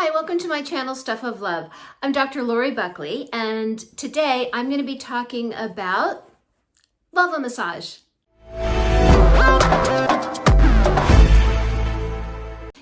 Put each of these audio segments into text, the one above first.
Hi, welcome to my channel, Stuff of Love. I'm Dr. Lori Buckley, and today I'm going to be talking about vulva massage.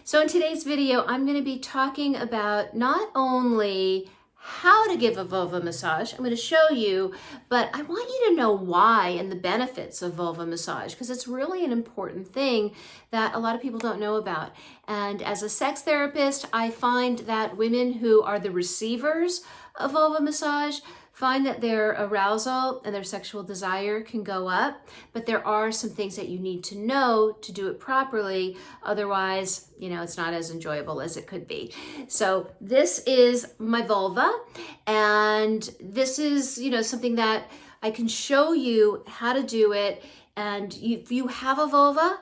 So in today's video, I'm going to be talking about not only how to give a vulva massage, I'm going to show you, but I want you to know why and the benefits of vulva massage, because it's really an important thing that a lot of people don't know about. And as a sex therapist, I find that women who are the receivers of vulva massage find that their arousal and their sexual desire can go up, but there are some things that you need to know to do it properly. Otherwise, it's not as enjoyable as it could be. So this is my vulva, and this is, something that I can show you how to do it. And if you have a vulva,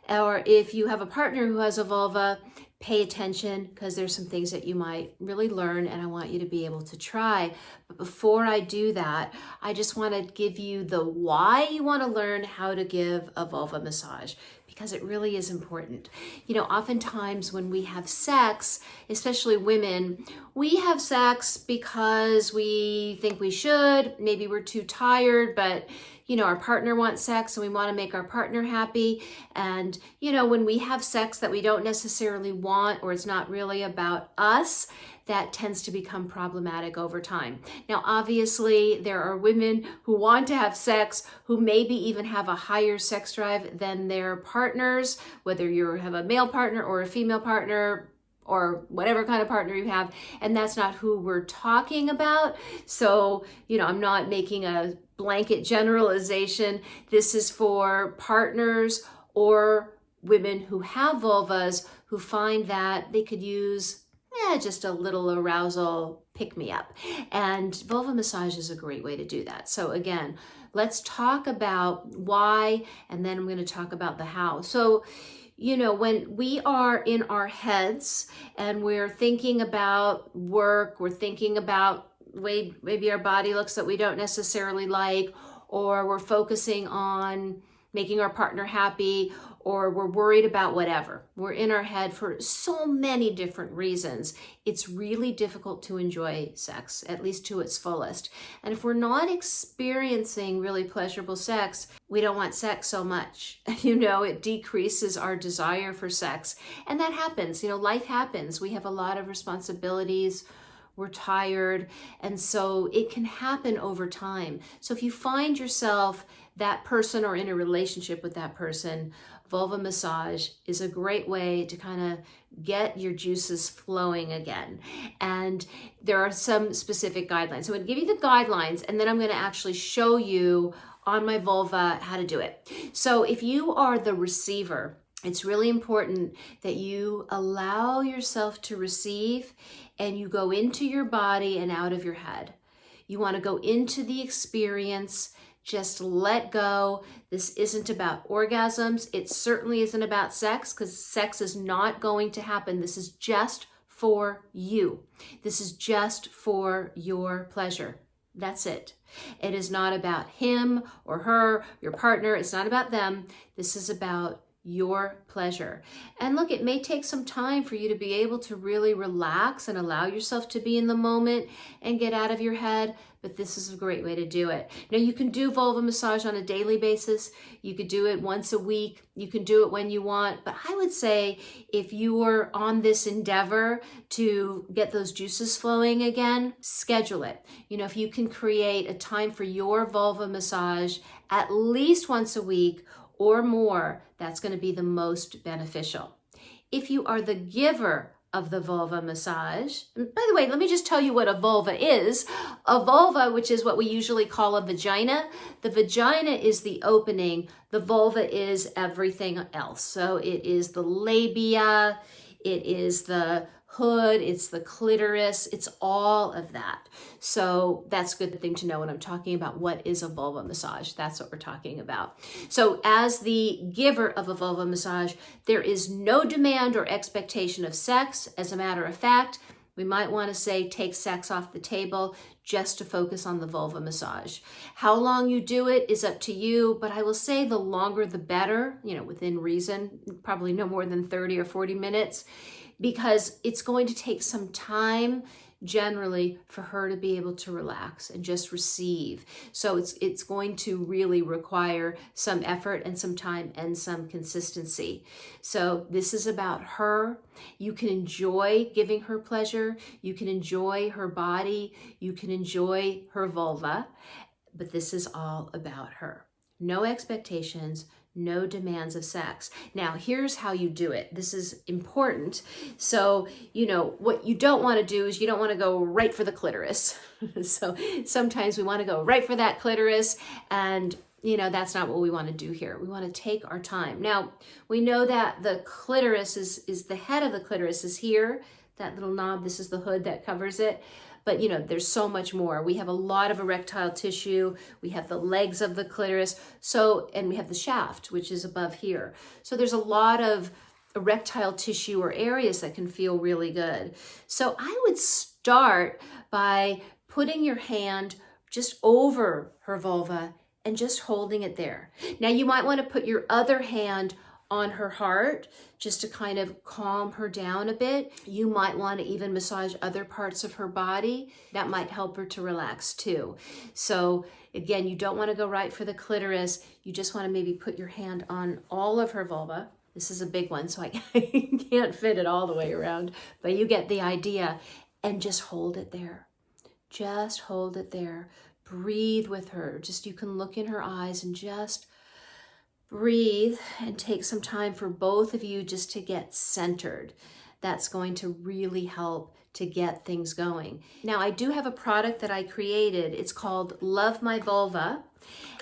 or if you have a partner who has a vulva, pay attention, because there's some things that you might really learn and I want you to be able to try. But before I do that, I just want to give you the why you want to learn how to give a vulva massage, because it really is important. Oftentimes when we have sex, especially women, we have sex because we think we should. Maybe we're too tired, but our partner wants sex and we want to make our partner happy. And, when we have sex that we don't necessarily want, or it's not really about us, that tends to become problematic over time. Now, obviously, there are women who want to have sex who maybe even have a higher sex drive than their partners, whether you have a male partner or a female partner, or whatever kind of partner you have, and that's not who we're talking about. So, I'm not making a blanket generalization. This is for partners or women who have vulvas who find that they could use just a little arousal pick-me-up. And vulva massage is a great way to do that. So again, let's talk about why, and then I'm going to talk about the how. So, when we are in our heads and we're thinking about work, we're thinking about maybe our body looks that we don't necessarily like, or we're focusing on making our partner happy, or we're worried about whatever. We're in our head for so many different reasons. It's really difficult to enjoy sex, at least to its fullest. And if we're not experiencing really pleasurable sex, we don't want sex so much. It decreases our desire for sex. And that happens. Life happens. We have a lot of responsibilities. We're tired. And so it can happen over time. So if you find yourself that person or in a relationship with that person, vulva massage is a great way to kind of get your juices flowing again. And there are some specific guidelines. So I'm going to give you the guidelines, and then I'm going to actually show you on my vulva how to do it. So if you are the receiver, it's really important that you allow yourself to receive, and you go into your body and out of your head. You want to go into the experience. Just let go. This isn't about orgasms. It certainly isn't about sex, because sex is not going to happen. This is just for you. This is just for your pleasure. That's it. It is not about him or her, your partner. It's not about them. This is about your pleasure. And look, it may take some time for you to be able to really relax and allow yourself to be in the moment and get out of your head, but this is a great way to do it. Now, you can do vulva massage on a daily basis. You could do it once a week. You can do it when you want, but I would say if you are on this endeavor to get those juices flowing again, schedule it. If you can create a time for your vulva massage at least once a week or more, that's going to be the most beneficial. If you are the giver of the vulva massage, and by the way, let me just tell you what a vulva is. A vulva, which is what we usually call a vagina, the vagina is the opening. The vulva is everything else. So it is the labia, it is the hood, it's the clitoris, it's all of that. So that's a good thing to know when I'm talking about what is a vulva massage. That's what we're talking about. So as the giver of a vulva massage, there is no demand or expectation of sex. As a matter of fact, we might want to say take sex off the table just to focus on the vulva massage. How long you do it is up to you, but I will say the longer the better, within reason, probably no more than 30 or 40 minutes. because it's going to take some time generally for her to be able to relax and just receive. So it's going to really require some effort and some time and some consistency. So this is about her. You can enjoy giving her pleasure. You can enjoy her body. You can enjoy her vulva, but this is all about her. No expectations, no demands of sex. Now, here's how you do it. This is important. So, what you don't want to do is you don't want to go right for the clitoris. So sometimes we want to go right for that clitoris, and that's not what we want to do here. We want to take our time. Now, we know that the clitoris is the head of the clitoris is here, that little knob. This is the hood that covers it. But there's so much more. We have a lot of erectile tissue. We have the legs of the clitoris. And we have the shaft, which is above here. So there's a lot of erectile tissue or areas that can feel really good. So I would start by putting your hand just over her vulva and just holding it there. Now you might want to put your other hand on her heart just to kind of calm her down a bit. You might want to even massage other parts of her body. That might help her to relax too. So again, you don't want to go right for the clitoris. You just want to maybe put your hand on all of her vulva. This is a big one, so I can't fit it all the way around, but you get the idea. And just hold it there. Just hold it there. Breathe with her. You can look in her eyes and just breathe and take some time for both of you just to get centered. That's going to really help to get things going. Now, I do have a product that I created. It's called Love My Vulva.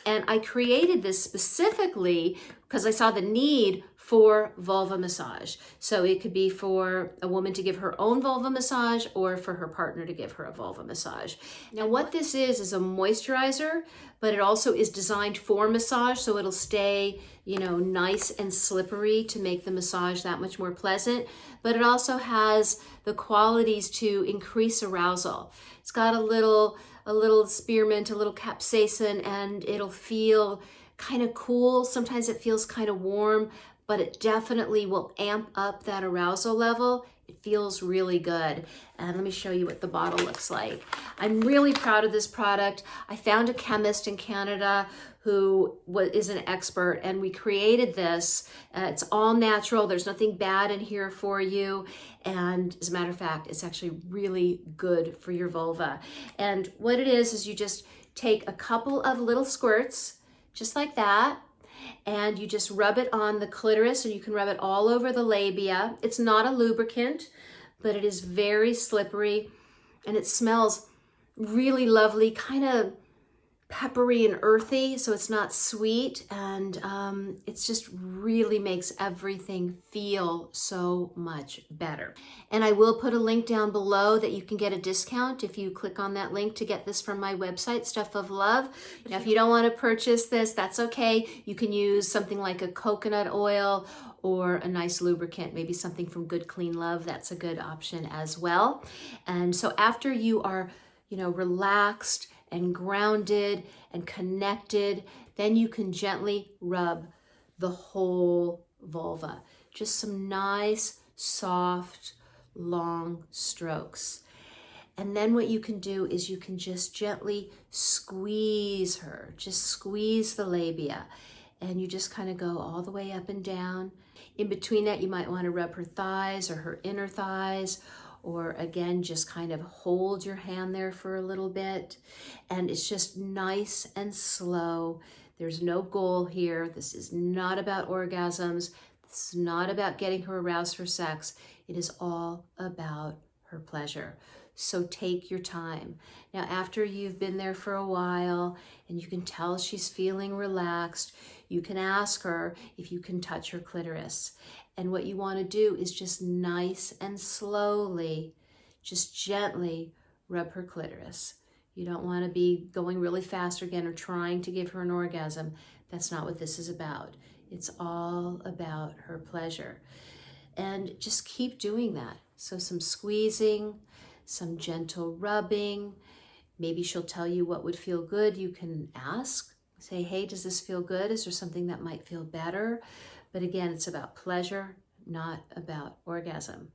And I created this specifically because I saw the need for vulva massage. So it could be for a woman to give her own vulva massage or for her partner to give her a vulva massage. Now what this is a moisturizer, but it also is designed for massage, so it'll stay, nice and slippery to make the massage that much more pleasant. But it also has the qualities to increase arousal. It's got a little spearmint, a little capsaicin, and it'll feel kind of cool. Sometimes it feels kind of warm, but it definitely will amp up that arousal level. It feels really good. And let me show you what the bottle looks like. I'm really proud of this product. I found a chemist in Canada who is an expert, and we created this. It's all natural. There's nothing bad in here for you. And as a matter of fact, it's actually really good for your vulva. And what it is you just take a couple of little squirts, just like that, and you just rub it on the clitoris, and you can rub it all over the labia. It's not a lubricant, but it is very slippery, and it smells really lovely, kind of peppery and earthy, so it's not sweet, and it's just really makes everything feel so much better. And I will put a link down below that you can get a discount if you click on that link to get this from my website, Stuff of Love. Now, if you don't want to purchase this, that's okay. You can use something like a coconut oil or a nice lubricant, maybe something from Good Clean Love. That's a good option as well. And so after you are, relaxed and grounded and connected, then you can gently rub the whole vulva. Just some nice, soft, long strokes. And then what you can do is you can just gently squeeze her, just squeeze the labia. And you just kind of go all the way up and down. In between that, you might want to rub her thighs or her inner thighs, or again, just kind of hold your hand there for a little bit. And it's just nice and slow. There's no goal here. This is not about orgasms. This is not about getting her aroused for sex. It is all about her pleasure. So take your time. Now, after you've been there for a while and you can tell she's feeling relaxed, you can ask her if you can touch her clitoris. And what you want to do is just nice and slowly, just gently rub her clitoris. You don't want to be going really fast again or trying to give her an orgasm. That's not what this is about. It's all about her pleasure. And just keep doing that. So some squeezing, some gentle rubbing. Maybe she'll tell you what would feel good. You can ask, say, hey, does this feel good? Is there something that might feel better? But again, it's about pleasure, not about orgasm.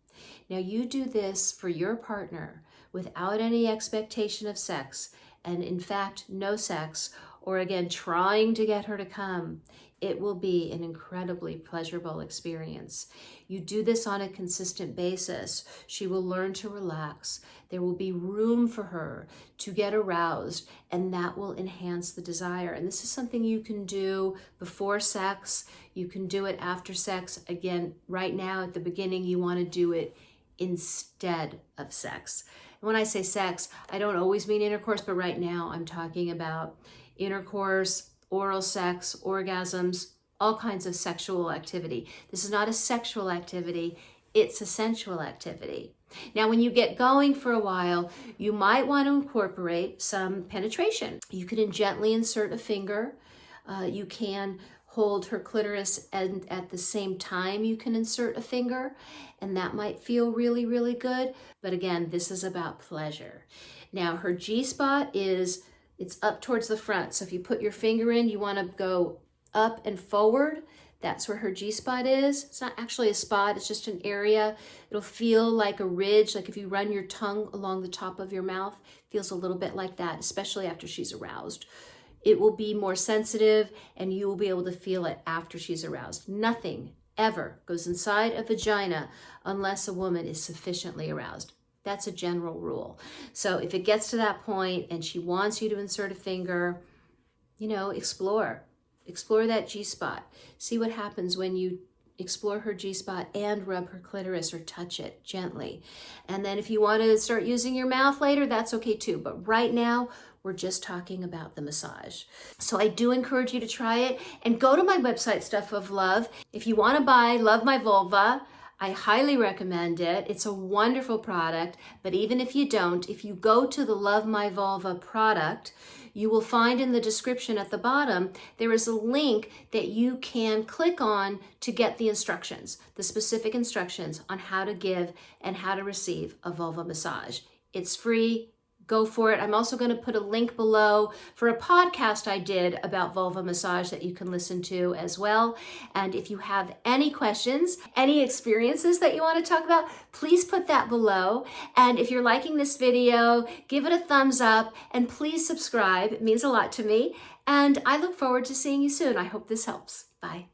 Now you do this for your partner without any expectation of sex, and in fact, no sex, or again, trying to get her to come. It will be an incredibly pleasurable experience. You do this on a consistent basis. She will learn to relax. There will be room for her to get aroused, and that will enhance the desire. And this is something you can do before sex. You can do it after sex. Again, right now at the beginning, you want to do it instead of sex. And when I say sex, I don't always mean intercourse, but right now I'm talking about intercourse, oral sex, orgasms, all kinds of sexual activity. This is not a sexual activity, it's a sensual activity. Now, when you get going for a while, you might want to incorporate some penetration. You can gently insert a finger. You can hold her clitoris, and at the same time you can insert a finger, and that might feel really, really good. But again, this is about pleasure. Now, her G-spot it's up towards the front. So if you put your finger in, you want to go up and forward. That's where her G-spot is. It's not actually a spot, it's just an area. It'll feel like a ridge, like if you run your tongue along the top of your mouth, it feels a little bit like that, especially after she's aroused. It will be more sensitive, and you will be able to feel it after she's aroused. Nothing ever goes inside a vagina unless a woman is sufficiently aroused. That's a general rule. So if it gets to that point and she wants you to insert a finger, explore that G-spot. See what happens when you explore her G-spot and rub her clitoris or touch it gently. And then if you want to start using your mouth later, that's okay too. But right now, we're just talking about the massage. So I do encourage you to try it, and go to my website, Stuff of Love. If you want to buy Love My Vulva, I highly recommend it. It's a wonderful product, but even if you don't, if you go to the Love My Vulva product, you will find in the description at the bottom, there is a link that you can click on to get the instructions, the specific instructions on how to give and how to receive a vulva massage. It's free. Go for it. I'm also going to put a link below for a podcast I did about vulva massage that you can listen to as well. And if you have any questions, any experiences that you want to talk about, please put that below. And if you're liking this video, give it a thumbs up and please subscribe. It means a lot to me. And I look forward to seeing you soon. I hope this helps. Bye.